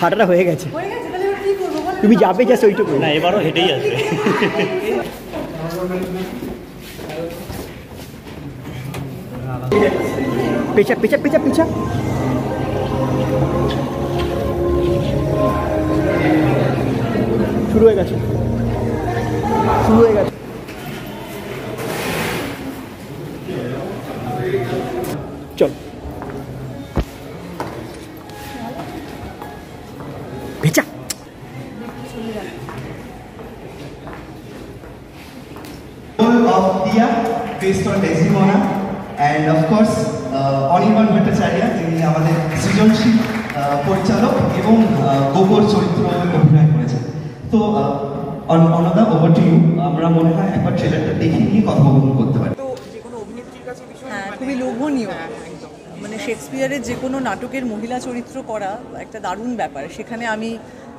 হাঁটাটা হয়ে গেছে, তুমি যাবে জাস্ট ওইটুকু না, এবারও হেঁটেই আসবে। পেছা পেছা পেছা পেছা, শুরু হয়ে গেছে, শুরু হয়ে গেছে। চল পেছা। of Dia based on Desdemona and of course Anirban Bhattacharya, যিনি আমাদের সৃজনশীল পরিচালক এবং গোবর চরিত্র অভিনয় করেছেন। তো অনদা, ওভার টু ইউ। আমরা মনে হয় একবার ট্রেলারটা দেখে নিয়ে কথোপকথন করতে পারি। তো যে কোনো অভিনেত্রীর কাছে হ্যাঁ, খুবই লোভনীয়। মানে শেক্সপিয়ারের যে কোনো নাটকের মহিলা চরিত্র করা একটা দারুণ ব্যাপার। সেখানে আমি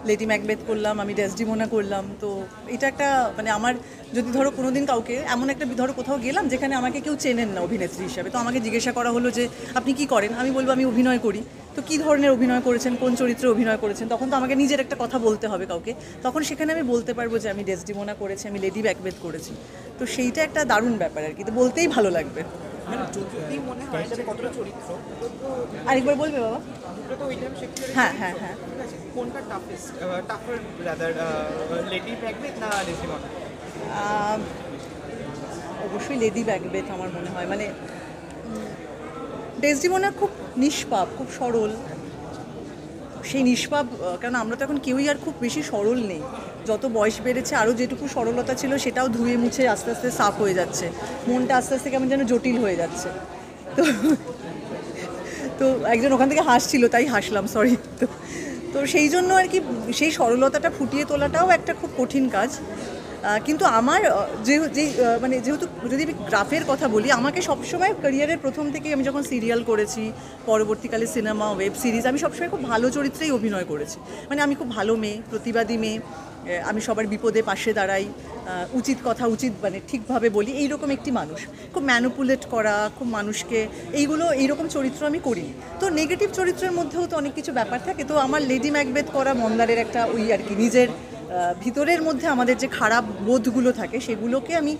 লেডি ম্যাকবেথ করলাম, আমি ডেসডিমোনা করলাম। তো এটা একটা মানে আমার যদি ধরো কোনো দিন কাউকে এমন একটা ধরো কোথাও গেলাম যেখানে আমাকে কেউ চেনেন না অভিনেত্রী হিসাবে, তো আমাকে জিজ্ঞাসা করা হলো যে আপনি কি করেন, আমি বলবো আমি অভিনয় করি। তো কী ধরনের অভিনয় করেছেন, কোন চরিত্রে অভিনয় করেছেন, তখন তো আমাকে নিজের একটা কথা বলতে হবে কাউকে। তখন সেখানে আমি বলতে পারবো যে আমি ডেসডিমোনা করেছি, আমি লেডি ম্যাকবেথ করেছি। তো সেইটা একটা দারুণ ব্যাপার আর কি, তো বলতেই ভালো লাগবে। আরেকবার বলবে বাবা? হ্যাঁ হ্যাঁ হ্যাঁ। কোনটা টাফেস্ট, টাফার রাদার, লেডি ম্যাকবেথ না ডেসডিমোনা? অবশ্যই লেডি ম্যাকবেথ আমার মনে হয়। মানে ডেসডিমোনা খুব নিষ্পাপ, খুব সরল। সেই নিষ্পাপ, কারণ আমরা তো এখন কেউই আর খুব বেশি সরল নেই। যত বয়স বেড়েছে আরও যেটুকু সরলতা ছিল সেটাও ধুয়ে মুছে আস্তে আস্তে সাফ হয়ে যাচ্ছে, মনটা আস্তে আস্তে কেমন যেন জটিল হয়ে যাচ্ছে। তো তো একজন ওখান থেকে হাসছিল, তাই হাসলাম, সরি। তো সেই জন্য আর কি সেই সরলতাটা ফুটিয়ে তোলাটাও একটা খুব কঠিন কাজ। কিন্তু আমার মানে যেহেতু যদি আমি গ্রাফের কথা বলি, আমাকে সবসময় ক্যারিয়ারের প্রথম থেকেই আমি যখন সিরিয়াল করেছি, পরবর্তীকালে সিনেমা, ওয়েব সিরিজ, আমি সবসময় খুব ভালো চরিত্রেই অভিনয় করেছি। মানে আমি খুব ভালো মেয়ে, প্রতিবাদী মেয়ে, আমি সবার বিপদে পাশে দাঁড়াই, উচিত কথা উচিত মানে ঠিকভাবে বলি, এইরকম একটি মানুষ। খুব ম্যানুপুলেট করা, খুব মানুষকে এইরকম চরিত্র আমি করিনি। তো নেগেটিভ চরিত্রের মধ্যেও তো অনেক কিছু ব্যাপার থাকে। তো আমার লেডি ম্যাকবেথ করা মন্দারের একটা ওই আর কি নিজের ভিতরের মধ্যে আমাদের যে খারাপ বোধগুলো থাকে সেগুলোকে আমি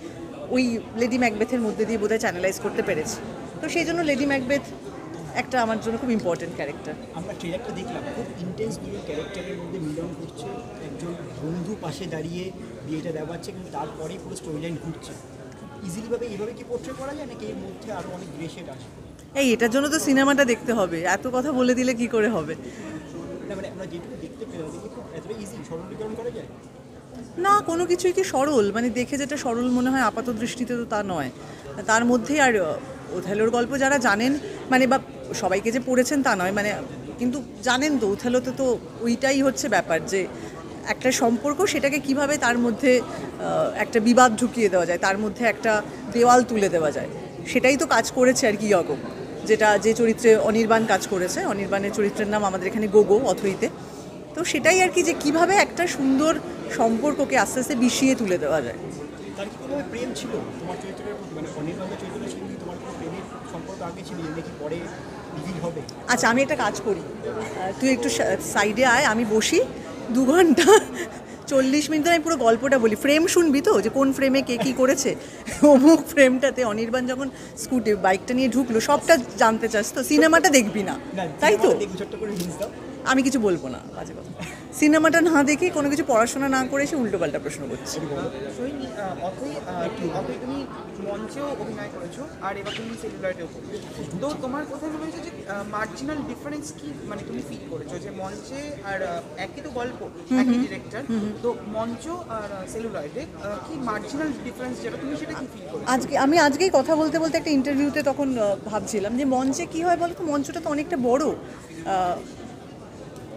ওই লেডি ম্যাকবেথের মধ্যে দিয়ে বোধহয় চ্যানেলাইজ করতে পেরেছি। তো সেই জন্য লেডি ম্যাকবেথ একটা আমার জন্য খুব ইম্পর্টেন্ট ক্যারেক্টার। আমরা ট্রেলারটা দেখলাম, খুব ইন্টেন্স দুটো ক্যারেক্টারের মধ্যে মিলন করছে, একজন বন্ধু পাশে দাঁড়িয়ে বিয়েটা দেওয়াচ্ছে, কিন্তু তারপরেই পুরো স্টোরি লাইন ঘুরছে। ইজিলিভাবে এইভাবে কি পোর্ট্রে করা যায়, নাকি এর মধ্যে আরও অনেক গ্রেশেড আছে? এটার জন্য তো সিনেমাটা দেখতে হবে, এত কথা বলে দিলে কি করে হবে? না মানে আমরা যেটুকু দেখতে পেলাম, দেখি খুব এতটা ইজি সরলীকরণ করা যায় না, কোনো কিছুই কি সরল মানে দেখে যেটা সরল মনে হয় আপাত দৃষ্টিতে তো তা নয়। তার মধ্যে আর ওথেলোর গল্প যারা জানেন, মানে বা সবাইকে যে পড়েছেন তা নয়, মানে কিন্তু জানেন তো ওথেলোতে তো ওইটাই হচ্ছে ব্যাপার, যে একটা সম্পর্ক সেটাকে কিভাবে তার মধ্যে একটা বিবাদ ঢুকিয়ে দেওয়া যায়, তার মধ্যে একটা দেওয়াল তুলে দেওয়া যায়, সেটাই তো কাজ করেছে আর কি ইয়াগো, যে চরিত্রে অনির্বাণ কাজ করেছে। অনির্বাণের চরিত্রের নাম আমাদের এখানে গোগো অথইতে। তো সেটাই আর কি, যে কিভাবে একটা সুন্দর সম্পর্ককে আস্তে আস্তে বিষিয়ে তুলে দেওয়া যায়। তার কি কোনোভাবে প্রেম ছিল তোমার চরিত্রের প্রতি, মানে অনির্বাণের চরিত্রের সঙ্গে তোমার কোনো প্রেমের সম্পর্ক আগে ছিল, নাকি পরে রিভিল হবে? আচ্ছা, আমি একটা কাজ করি, তুই একটু সাইডে আয়, আমি বসি 2 ঘন্টা 40 মিনিট ধরে আমি পুরো গল্পটা বলি। ফ্রেম শুনবি তো, যে কোন ফ্রেমে কে কী করেছে, অমুক ফ্রেমটাতে অনির্বাণ যখন বাইকটা নিয়ে ঢুকলো, সবটা জানতে চাস তো? সিনেমাটা দেখবি না, তাই তো? আমি কিছু বলবো না, বাজে কথা। সিনেমাটা না দেখে কোনো কিছু পড়াশোনা না করে এসে উল্টোপাল্টা প্রশ্ন করছি। অথই তুমি মঞ্চেও অভিনয় করেছো, আর এবার তুমি সেলুলয়েডেও করছো। তো তোমার কোথায় মনে হয়েছে যে মার্জিনাল ডিফারেন্স কি মানে তুমি ফিল করেছো, যে মঞ্চে আর একই তো গল্প, একই ডিরেক্টর, তো মঞ্চ আর সেলুলয়েডে কি মার্জিনাল ডিফারেন্স যেটা তুমি সেটা কি ফিল করেছো? আজকেই কথা বলতে বলতে একটা ইন্টারভিউতে তখন ভাবছিলাম যে মঞ্চে কী হয় বলো তো, মঞ্চটা তো অনেকটা বড়।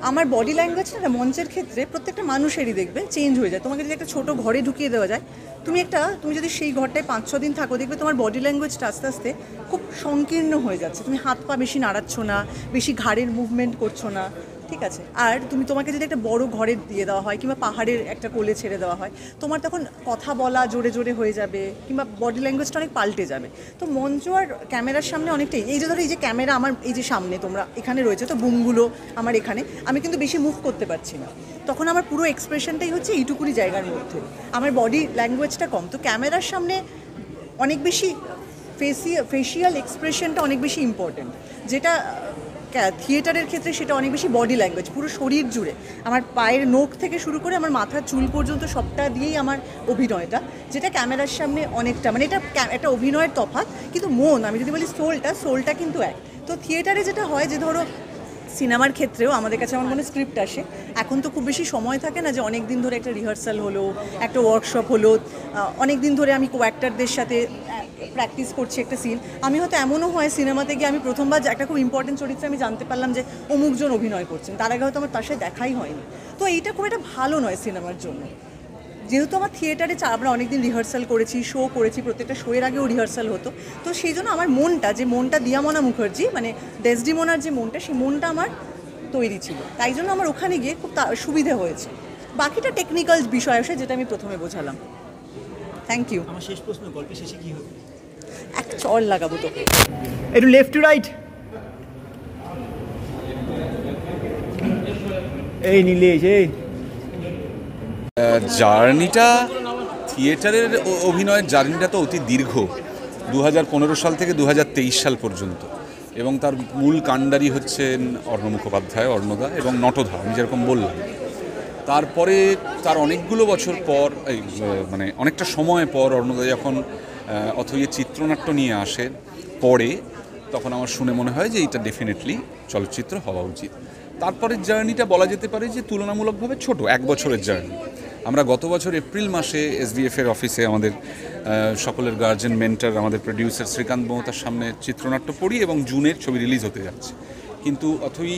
আমার বডি ল্যাঙ্গুয়েজটা না মঞ্চের ক্ষেত্রে প্রত্যেকটা মানুষেরই দেখবে চেঞ্জ হয়ে যায়। তোমাকে যদি একটা ছোটো ঘরে ঢুকিয়ে দেওয়া যায়, তুমি যদি সেই ঘরটায় 5-6 দিন থাকো, দেখবে তোমার বডি ল্যাঙ্গুয়েজটা আস্তে আস্তে খুব সংকীর্ণ হয়ে যাচ্ছে। তুমি হাত পা বেশি নাড়াচ্ছ না, বেশি ঘাড়ের মুভমেন্ট করছো না। ঠিক আছে। আর তোমাকে যদি একটা বড় ঘরে দিয়ে দেওয়া হয় কিংবা পাহাড়ের একটা কোলে ছেড়ে দেওয়া হয়, তোমার তখন কথা বলা জোরে জোরে হয়ে যাবে কিংবা বডি ল্যাঙ্গুয়েজটা অনেক পাল্টে যাবে। তো মঞ্চ আর ক্যামেরার সামনে অনেকটাই, এই যে ধরো এই যে ক্যামেরা আমার এই যে সামনে তোমরা এখানে রয়েছে, তো বুমগুলো আমার এখানে, আমি কিন্তু বেশি মুভ করতে পারছি না, তখন আমার পুরো এক্সপ্রেশনটাই হচ্ছে এইটুকুনি জায়গার মধ্যে, আমার বডি ল্যাঙ্গুয়েজটা কম। তো ক্যামেরার সামনে অনেক বেশি ফেসিয়াল এক্সপ্রেশনটা অনেক বেশি ইম্পর্টেন্ট, যেটা থিয়েটারের ক্ষেত্রে সেটা অনেক বেশি বডি ল্যাঙ্গুয়েজ, পুরো শরীর জুড়ে, আমার পায়ের নখ থেকে শুরু করে আমার মাথার চুল পর্যন্ত সবটা দিয়েই আমার অভিনয়টা, যেটা ক্যামেরার সামনে অনেকটা, মানে এটা একটা অভিনয়ের তফাৎ। কিন্তু মন, আমি যদি বলি সোলটা কিন্তু এক। তো থিয়েটারে যেটা হয় যে ধরো সিনেমার ক্ষেত্রেও আমাদের কাছে আমার মনে স্ক্রিপ্ট আসে, এখন তো খুব বেশি সময় থাকে না যে অনেক দিন ধরে একটা রিহার্সাল হলো, একটা ওয়ার্কশপ হলো, অনেক দিন ধরে আমি কো অ্যাক্টারদের সাথে প্র্যাকটিস করছি একটা সিন। আমি হয়তো এমনও হয় সিনেমাতে গিয়ে আমি প্রথমবার একটা খুব ইম্পর্টেন্ট চরিত্রে আমি জানতে পারলাম যে অমুকজন অভিনয় করছেন, তার আগে হয়তো আমার তার সাথে দেখাই হয়নি। তো এইটা খুব একটা ভালো নয় সিনেমার জন্য। যেহেতু আমার থিয়েটারে আমরা অনেকদিন রিহার্সাল করেছি, শো করেছি, প্রত্যেকটা শোয়ের আগেও রিহার্সাল হতো, তো সেই জন্য আমার মনটা দিয়ামনা মুখার্জি মানে ডেসডিমোনার যে মনটা, সেই মনটা আমার তৈরি ছিল, তাই জন্য আমার ওখানে গিয়ে খুব সুবিধে হয়েছে। বাকিটা টেকনিক্যাল বিষয় আসে, যেটা আমি প্রথমে বোঝালাম। Thank you. আমার শেষ প্রশ্ন, গল্পের শেষে কী হবে? এক চড় লাগাবো তোকে। একটু লেফট টু রাইট, এই নীলেশ এই জার্নিটা, থিয়েটারের অভিনয়ের জার্নিটা তো অতি দীর্ঘ, 2015 সাল থেকে 2023 সাল পর্যন্ত, এবং তার মূল কাণ্ডারি হচ্ছেন অর্ণ মুখোপাধ্যায়, অর্ণদা এবং নটধা, আমি যেরকম বললাম। তারপরে তার অনেকগুলো বছর পর, মানে অনেকটা সময় পর অর্ণদা যখন অথইয়ের চিত্রনাট্য নিয়ে আসে পরে, তখন আমার শুনে মনে হয় যে এটা ডেফিনেটলি চলচ্চিত্র হওয়া উচিত। তারপরের জার্নিটা বলা যেতে পারে যে তুলনামূলকভাবে ছোট, 1 বছরের জার্নি। আমরা গত বছর এপ্রিল মাসে SDF-এর অফিসে আমাদের সকলের গার্জেন মেন্টর, আমাদের প্রডিউসার শ্রীকান্ত মহতার সামনে চিত্রনাট্য পড়ি এবং জুনের ছবি রিলিজ হতে যাচ্ছে। কিন্তু অথই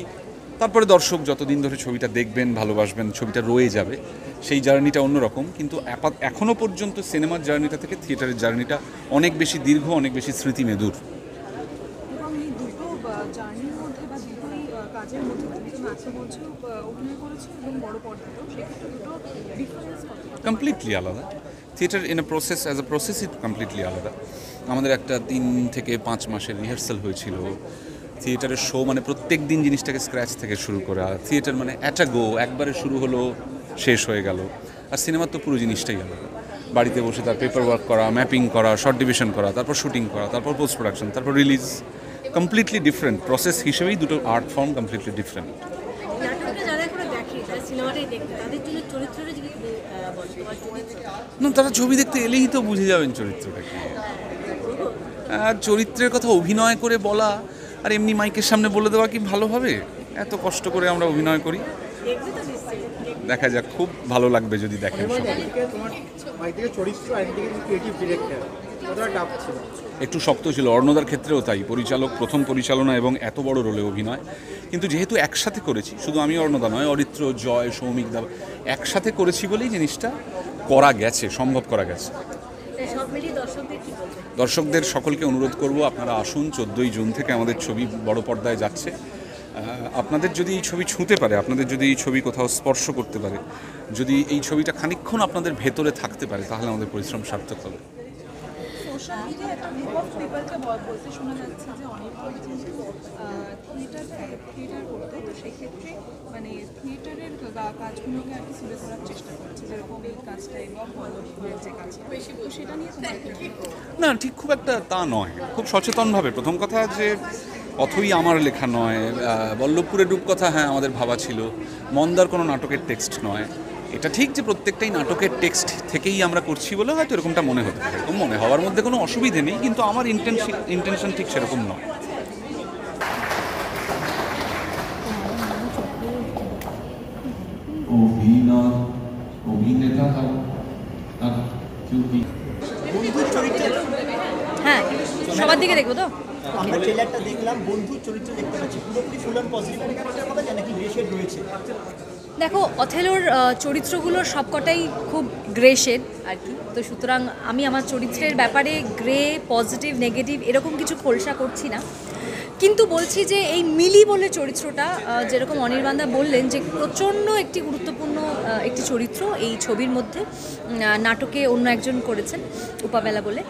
তারপরে দর্শক যতদিন ধরে ছবিটা দেখবেন, ভালোবাসবেন, ছবিটা রয়ে যাবে, সেই জার্নিটা অন্যরকম। কিন্তু এখনও পর্যন্ত সিনেমার জার্নিটা থেকে থিয়েটারের জার্নিটা অনেক বেশি দীর্ঘ, অনেক বেশি স্মৃতিমেদুর। এবং এই দুটো জার্নির মধ্যে বা দুটোই কাজের মধ্যে তুমি নাট্যমঞ্চেও অভিনয় করেছো এবং বড় পর্দাতেও, সেক্ষেত্রে দুটো ডিফারেন্স কমপ্লিটলি আলাদা। Theatre in a process, as a process it completely আলাদা। আমাদের একটা 3 থেকে 5 মাসের রিহার্সাল হয়েছিল। থিয়েটারের শো মানে প্রত্যেক দিন জিনিসটাকে স্ক্র্যাচ থেকে শুরু করা। থিয়েটার মানে অ্যাট আ গো, একবারে শুরু হলো শেষ হয়ে গেল। আর সিনেমার তো পুরো জিনিসটাই আলাদা। বাড়িতে বসে তার পেপার ওয়ার্ক করা, ম্যাপিং করা, শর্ট ডিভিশন করা, তারপর শুটিং করা, তারপর পোস্ট প্রোডাকশন, তারপর রিলিজ, কমপ্লিটলি ডিফারেন্ট প্রসেস হিসেবেই দুটো আর্ট ফর্ম কমপ্লিটলি ডিফারেন্ট। না, তারা ছবি দেখতে এলেই তো বুঝে যাবেন চরিত্রটা কি। আর চরিত্রের কথা অভিনয় করে বলা আর এমনি মাইকের সামনে বলে দেওয়া কি ভালো হবে? এত কষ্ট করে আমরা অভিনয় করি, দেখা যাক, খুব ভালো লাগবে যদি দেখেন সবাই। একটু শক্ত ছিল, অর্ণদার ক্ষেত্রেও তাই। পরিচালক, প্রথম পরিচালনা এবং এত বড় রোলে অভিনয়, কিন্তু যেহেতু একসাথে করেছি, শুধু আমি অর্ণদা নয়, অরিত্র, জয়, সৌমিক দা একসাথে করেছি বলেই জিনিসটা করা গেছে, সম্ভব করা গেছে। দর্শকদের সকলকে অনুরোধ করব, আপনারা আসুন। 14ই জুন থেকে আমাদের ছবি বড় পর্দায় যাচ্ছে। আপনাদের যদি এই ছবি ছুঁতে পারে, আপনাদের যদি এই ছবি কোথাও স্পর্শ করতে পারে, যদি এই ছবিটা খানিকক্ষণ আপনাদের ভেতরে থাকতে পারে, তাহলে আমাদের পরিশ্রম সার্থক হবে। সোশ্যাল মিডিয়ায় একটা গ্রুপ অফ পিপলকে বলতে শোনা যাচ্ছে যে অনেক থিয়েটার করতো, তো সেক্ষেত্রে মানে থিয়েটারের কাজগুলোকে আর কি তুলে ধরার চেষ্টা করছে, যেরকম এই কাজটা এবং বল্লভপুরের যে কাজটা, তো সেটা নিয়ে না, ঠিক খুব একটা তা নয়। খুব সচেতনভাবে, প্রথম কথা যে অথই আমার লেখা নয়, বল্লভপুরের রূপকথা হ্যাঁ আমাদের ভাবা ছিল, মন্দার কোনো নাটকের টেক্সট নয়। এটা ঠিক যে প্রত্যেকটাই নাটকের টেক্সট থেকেই আমরা করছি বলে হয়তো এরকমটা মনে হতে পারে। এরকম মনে হওয়ার মধ্যে কোনো অসুবিধে নেই, কিন্তু আমার ইন্টেনশন ঠিক সেরকম নয়। অভিনেতা বন্ধুর চরিত্র, হ্যাঁ, সবার দিকে দেখবো তো। আমরা ট্রেলারটা দেখলাম, বন্ধুর চরিত্র দেখতে পাচ্ছি, পুরোপুরি ফুল অন পজিটিভ ক্যারেক্টার হবে নাকি গ্রে শেড রয়েছে? দেখো, অথেলোর চরিত্রগুলোর সবকটাই খুব গ্রে শেড আর কি, তো সুতরাং আমি আমার চরিত্রের ব্যাপারে গ্রে, পজিটিভ, নেগেটিভ এরকম কিছু খোলসা করছি না। কিন্তু বলছি যে এই মিলি বলে চরিত্রটা যেরকম অনির্বাণদা বললেন যে প্রচণ্ড একটি গুরুত্বপূর্ণ একটি চরিত্র এই ছবির মধ্যে। নাটকে অন্য একজন করেছেন উপাবেলা বলে,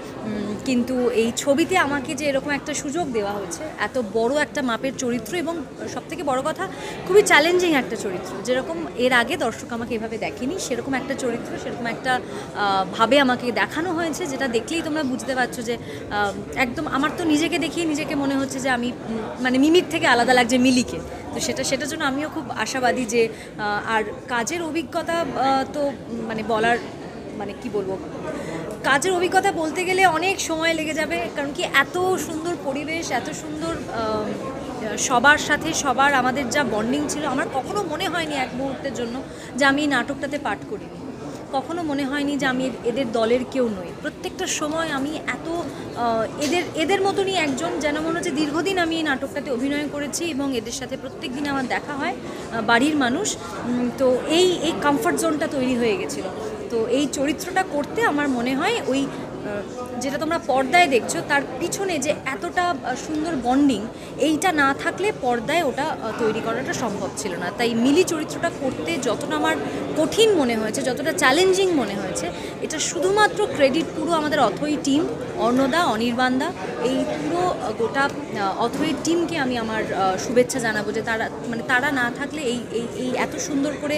কিন্তু এই ছবিতে আমাকে যে এরকম একটা সুযোগ দেওয়া হয়েছে, এত বড় একটা মাপের চরিত্র এবং সবথেকে বড় কথা খুবই চ্যালেঞ্জিং একটা চরিত্র, যেরকম এর আগে দর্শক আমাকে এভাবে দেখেনি, সেরকম একটা চরিত্র, সেরকম একটা ভাবে আমাকে দেখানো হয়েছে, যেটা দেখলেই তোমরা বুঝতে পারছো যে একদম আমার তো নিজেকে দেখিয়ে নিজেকে মনে হচ্ছে যে আমি মানে মিমির থেকে আলাদা লাগছে মিলিকে। তো সেটার জন্য আমিও খুব আশাবাদী যে আর কাজের অভিজ্ঞতা তো মানে বলার মানে কি বলবো, কাজের অভিজ্ঞতা বলতে গেলে অনেক সময় লেগে যাবে, কারণ কি এত সুন্দর পরিবেশ, এত সুন্দর সবার সাথে সবার আমাদের যা বন্ডিং ছিল, আমার কখনো মনে হয়নি এক মুহূর্তের জন্য যে আমি এই নাটকটাতে পাঠ করিনি, কখনো মনে হয়নি যে আমি এদের দলের কেউ নই। প্রত্যেকটা সময় আমি এত এদের মতনই একজন, যেন মনে হচ্ছে দীর্ঘদিন আমি এই নাটকটাতে অভিনয় করেছি এবং এদের সাথে প্রত্যেক দিন আমার দেখা হয়, বাড়ির মানুষ। তো এই কমফর্ট জোনটা তৈরি হয়ে গেছিলো। তো এই চরিত্রটা করতে আমার মনে হয় ওই যেটা তোমরা পর্দায় দেখছো তার পিছনে যে এতটা সুন্দর বন্ডিং, এইটা না থাকলে পর্দায় ওটা তৈরি করাটা সম্ভব ছিল না। তাই মিলি চরিত্রটা করতে যতটা আমার কঠিন মনে হয়েছে, যতটা চ্যালেঞ্জিং মনে হয়েছে, এটা শুধুমাত্র ক্রেডিট পুরো আমাদের অথই টিম, অর্ণদা, অনির্বাণদা, এই পুরো গোটা অথই টিমকে আমি আমার শুভেচ্ছা জানাবো যে তারা না থাকলে এই এত সুন্দর করে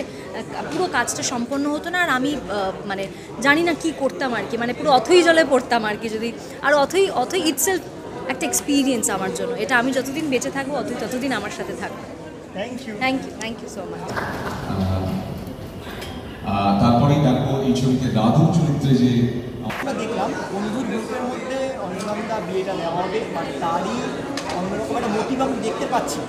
পুরো কাজটা সম্পন্ন হতো না। আর আমি মানে জানি না কি করতাম আর কি, মানে পুরো অথই জলে পড়তাম আর কি যদি। আর অথই ইটসেলফ একটা এক্সপিরিয়েন্স আমার জন্য, এটা আমি যতদিন বেঁচে থাকবো অথই ততদিন আমার সাথে থাকবে। Thank you so much. তারপরেই দেখো এই ছবিতে রাধুর চরিত্রে যে আমরা দেখলাম বন্ধুর গ্রুপের মধ্যে অনির্বাণদা বিয়েটা নেওয়া হবে, মানে তারই অন্যরকম একটা মোটিভ আমি দেখতে পাচ্ছি।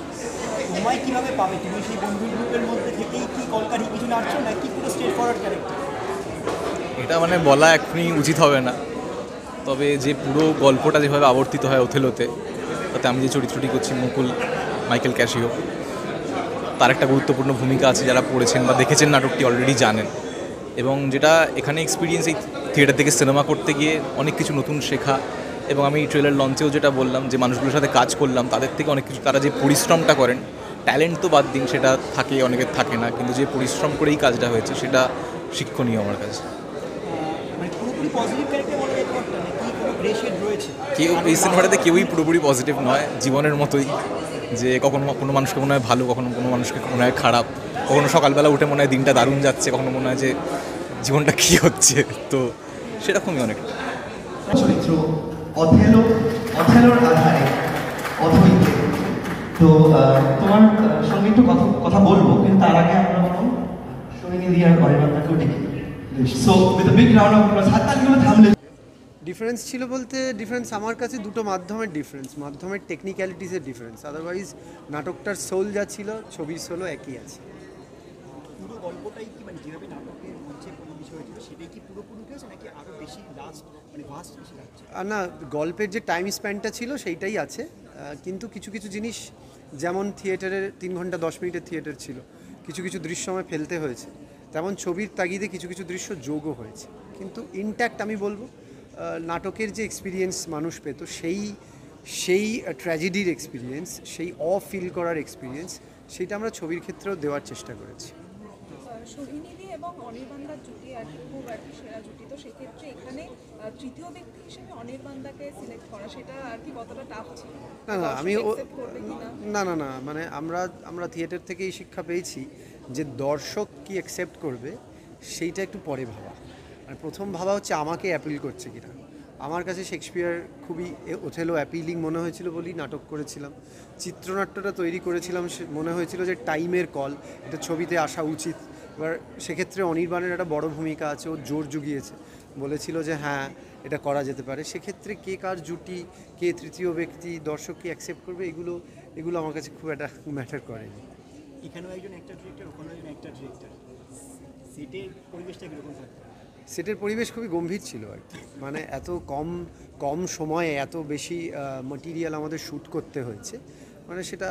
তোমায় কীভাবে পাবে? তুমি সেই বন্ধুর গ্রুপের মধ্যে থেকেই কি কলকারি কিছু নাড়ছো, নাকি পুরো স্ট্রেট ফরওয়ার্ড ক্যারেক্টার? এটা মানে বলা এখনই উচিত হবে না, তবে যে পুরো গল্পটা যেভাবে আবর্তিত হয় ওথেলোতে, তাতে আমি যে চরিত্রটি করছি মুকুল মাইকেল ক্যাসিও, তার একটা গুরুত্বপূর্ণ ভূমিকা আছে। যারা পড়েছেন বা দেখেছেন নাটকটি অলরেডি জানেন। এবং যেটা এখানে এক্সপিরিয়েন্স, এই থিয়েটার থেকে সিনেমা করতে গিয়ে অনেক কিছু নতুন শেখা। এবং আমি ট্রেলার লঞ্চেও যেটা বললাম যে মানুষগুলোর সাথে কাজ করলাম, তাদের থেকে অনেক কিছু, তারা যে পরিশ্রমটা করেন, ট্যালেন্ট তো বাদ দিন, সেটা থাকে, অনেকের থাকে না, কিন্তু যে পরিশ্রম করেই কাজটা হয়েছে সেটা শিক্ষণীয় আমার কাছে। কেউ এই সিনেমাটাতে কেউই পুরোপুরি পজিটিভ নয়, জীবনের মতোই, যে কখনো কোনো মানুষকে মনে হয় ভালো, কখনো কোনো মানুষকে মনে হয় খারাপ, কখনো সকালবেলা উঠে মনে হয় দিনটা দারুণ যাচ্ছে, কখনো মনে হয় যে জীবনটা কী হচ্ছে। তো সেরকমই অনেকটা চরিত্র অথেলোর আধারে অথইতে। তো তোমার সঙ্গে একটু কথা বলবো, কিন্তু তার আগে আমরা বলুন সোহিনী দি আর অনির্বাণদাকেও ডেকে। So with a big round of applause, হাততালিগুলো থামলে। ডিফারেন্স ছিল বলতে, ডিফারেন্স আমার কাছে দুটো মাধ্যমের ডিফারেন্স, মাধ্যমের টেকনিক্যালিটিসের ডিফারেন্স। আদারওয়াইজ নাটকটার সোল যা ছিল, ছবির সোলও একই আছে। পুরো গল্পটাই কি মানে যেভাবে নাটকের মঞ্চে পরিবেশ হয়েছিল সেটাই কি পুরোপুরি হয়েছে, নাকি আরও বেশি লাস্ট মানে ভাস্ট বেশি লাগছে? না, গল্পের যে টাইম স্প্যানটা ছিল সেইটাই আছে, কিন্তু কিছু কিছু জিনিস, যেমন থিয়েটারের 3 ঘন্টা 10 মিনিটের থিয়েটার ছিল, কিছু কিছু দৃশ্য আমায় ফেলতে হয়েছে, তেমন ছবির তাগিদে কিছু কিছু দৃশ্য যোগও হয়েছে। কিন্তু ইনট্যাক্ট আমি বলবো নাটকের যে এক্সপিরিয়েন্স মানুষ পেত, সেই ট্র্যাজেডির এক্সপিরিয়েন্স, সেই ফিল করার এক্সপিরিয়েন্স, সেইটা আমরা ছবির ক্ষেত্রেও দেওয়ার চেষ্টা করেছি। সোহিনীদি এবং অনির্বাণদার জুটি আর কি খুব একটা সেরা জুটি, তো সেক্ষেত্রে এখানে তৃতীয় ব্যক্তি হিসেবে অনির্বাণদাকে সিলেক্ট করা, সেটা আর কি কতটা টাফ ছিল? না আমি না মানে আমরা থিয়েটার থেকেই শিক্ষা পেয়েছি যে দর্শক কি অ্যাকসেপ্ট করবে সেইটা একটু পরে ভাবা, আর প্রথম ভাবা হচ্ছে আমাকে অ্যাপিল করছে কিনা। আমার কাছে শেক্সপিয়ার খুবই ওথেলো অ্যাপিলিং মনে হয়েছিল বলেই নাটক করেছিলাম। চিত্রনাট্যটা তৈরি করেছিলাম, মনে হয়েছিল যে টাইমের কল, এটা ছবিতে আসা উচিত। এবার সেক্ষেত্রে অনির্বাণের একটা বড় ভূমিকা আছে, ও জোর জুগিয়েছে, বলেছিল যে হ্যাঁ এটা করা যেতে পারে। সেক্ষেত্রে কে কার জুটি, কে তৃতীয় ব্যক্তি, দর্শক কি অ্যাকসেপ্ট করবে, এগুলো আমার কাছে খুব একটা ম্যাটার করেনি। এখানেও একজন একটা ডিরেক্টর, ওখানেও একজন একটা ডিরেক্টর, সেটের পরিবেশটা কীরকম থাকে? সেটের পরিবেশ খুবই গম্ভীর ছিল আর কি, মানে এত কম সময়ে এত বেশি ম্যাটেরিয়াল আমাদের শ্যুট করতে হয়েছে, মানে সেটা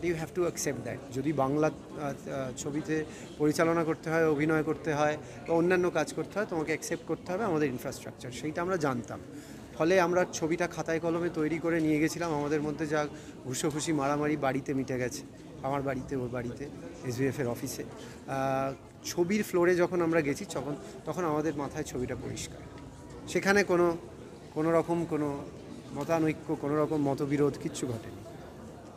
you have to accept that. যদি বাংলা ছবিতে পরিচালনা করতে হয়, অভিনয় করতে হয় বা অন্যান্য কাজ করতে হয়, তোমাকে অ্যাকসেপ্ট করতে হবে আমাদের ইনফ্রাস্ট্রাকচার, সেইটা আমরা জানতাম। ফলে আমরা ছবিটা খাতায় কলমে তৈরি করে নিয়ে গেছিলাম, আমাদের মধ্যে যা ঘুষোঘুষি মারামারি বাড়িতে মিটে গেছে, আমার বাড়িতে, ওর বাড়িতে, SBF-এর অফিসে। ছবির ফ্লোরে যখন আমরা গেছি তখন আমাদের মাথায় ছবিটা পরিষ্কার, সেখানে কোনো রকম কোনো মতানৈক্য, কোনো রকম মতবিরোধ কিচ্ছু ঘটেনি।